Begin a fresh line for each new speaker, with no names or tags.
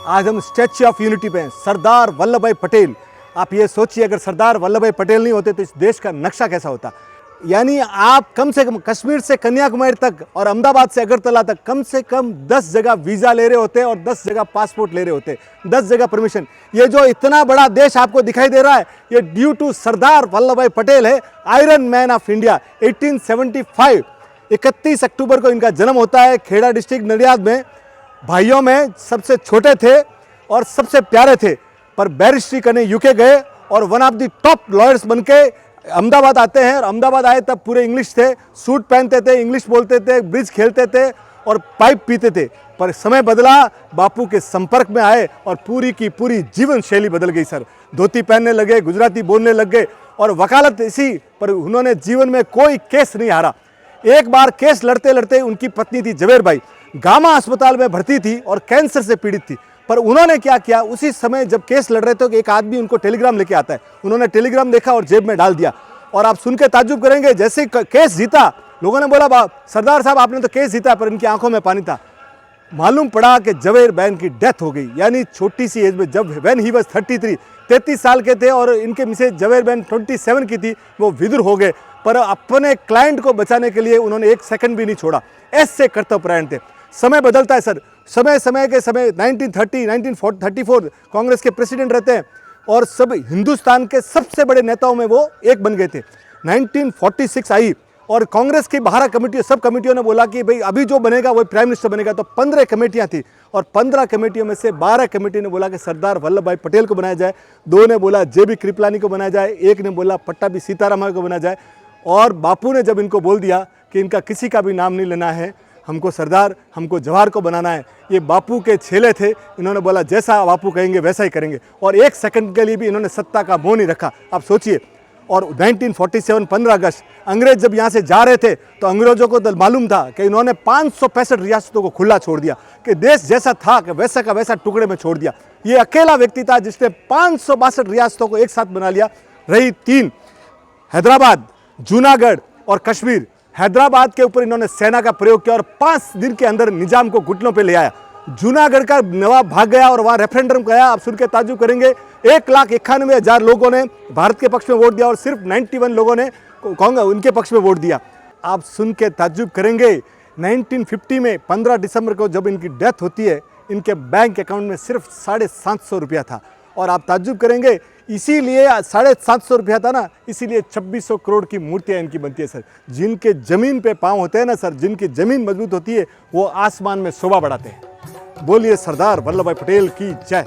आज हम statue of unity पे हैं, सरदार वल्लभ भाई पटेल। आप ये सोचिए, अगर सरदार वल्लभ भाई पटेल नहीं होते तो इस देश का नक्शा कैसा होता। यानी आप कम से कम कश्मीर से कन्याकुमारी तक और अहमदाबाद से अगरतला तक कम से कम 10 जगह वीज़ा ले रहे होते और 10 जगह पासपोर्ट ले रहे होते, 10 जगह परमिशन। ये जो इतना बड़ा देश आपको दिखाई दे रहा है, ये ड्यू टू सरदार वल्लभ भाई पटेल है, आयरन मैन ऑफ इंडिया। 1875 31 अक्टूबर को इनका जन्म होता है खेड़ा डिस्ट्रिक्ट नडियाद में। भाइयों में सबसे छोटे थे और सबसे प्यारे थे, पर बैरिस्ट्री करने यूके गए और one of the top lawyers बनके अहमदाबाद आते हैं। और अहमदाबाद आए तब पूरे इंग्लिश थे, सूट पहनते थे, इंग्लिश बोलते थे, ब्रिज खेलते थे और पाइप पीते थे। पर समय बदला, बापू के संपर्क में आए और पूरी की पूरी जीवन शैली बदल गई सर। धोती पहनने लगे, गुजराती बोलने लग गए और वकालत इसी पर उन्होंने जीवन में कोई केस नहीं हारा। एक बार केस लड़ते लड़ते उनकी पत्नी थी जवेर बाई, गामा अस्पताल में भर्ती थी और कैंसर से पीड़ित थी। पर उन्होंने क्या किया, उसी समय जब केस लड़ रहे थे कि एक आदमी उनको टेलीग्राम लेके आता है, उन्होंने टेलीग्राम देखा और जेब में डाल दिया। और आप सुन के ताज्जुब करेंगे, जैसे केस जीता, लोगों ने बोला सरदार साहब आपने तो केस जीता, पर इनकी आंखों में पानी था। मालूम पड़ा कि जवेर बहन की डेथ हो गई, यानी छोटी सी एज में, जब व्हेन ही वाज 33 साल के थे और इनके मिसेज जवेर बहन 27 की थी, वो विधुर हो गए। पर अपने क्लाइंट को बचाने के लिए उन्होंने एक सेकंड भी नहीं छोड़ा, ऐसे कर्तव्यपरायण थे। समय बदलता है सर, समय के समय 1930 1934 कांग्रेस के प्रेसिडेंट रहते हैं और सब हिंदुस्तान के सबसे बड़े नेताओं में वो एक बन गए थे। 1946 आई और कांग्रेस की 12 कमेटियों, सब कमेटियों ने बोला कि भाई अभी जो बनेगा वही प्राइम मिनिस्टर बनेगा। तो 15 कमेटियां थी और 15 कमेटियों में से 12 कमेटी ने बोला कि सरदार वल्लभ भाई पटेल को बनाया जाए, 2 ने बोला JB कृपलानी को बनाया जाए, 1 ने बोला पट्टाभी सीतारामन को बनाया जाए। और बापू ने जब इनको बोल दिया कि इनका किसी का भी नाम नहीं लेना है, हमको सरदार, हमको जवाहर को बनाना है, ये बापू के छेले थे। इन्होंने बोला जैसा बापू कहेंगे वैसा ही करेंगे और एक सेकंड के लिए भी इन्होंने सत्ता का मोह नहीं रखा। आप सोचिए। और 1947 15 अगस्त अंग्रेज जब यहाँ से जा रहे थे तो अंग्रेजों को तो मालूम था कि इन्होंने 565 रियासतों को खुला छोड़ दिया, कि देश जैसा था कि वैसा का वैसा टुकड़े में छोड़ दिया। ये अकेला व्यक्ति था जिसने 562 रियासतों को एक साथ बना लिया। रही 3, हैदराबाद, जूनागढ़ और कश्मीर। हैदराबाद के ऊपर इन्होंने सेना का प्रयोग किया और 5 दिन के अंदर निजाम को घुटनों पे ले आया। जूनागढ़ का नवाब भाग गया और वहाँ रेफरेंडम गया। आप सुन के ताज्जुब करेंगे, 1,91,000 लोगों ने भारत के पक्ष में वोट दिया और सिर्फ 91 लोगों ने उनके पक्ष में वोट दिया। आप सुन के ताज्जुब करेंगे, 1950 में 15 दिसंबर को जब इनकी डेथ होती है, इनके बैंक अकाउंट में सिर्फ 750 रुपया था। और आप ताज्जुब करेंगे, इसीलिए 750 रुपया था ना, इसीलिए 2600 करोड़ की मूर्तियाँ इनकी बनती है सर। जिनके ज़मीन पे पाँव होते हैं ना सर, जिनकी ज़मीन मजबूत होती है, वो आसमान में शोभा बढ़ाते हैं। बोलिए सरदार वल्लभ भाई पटेल की जय।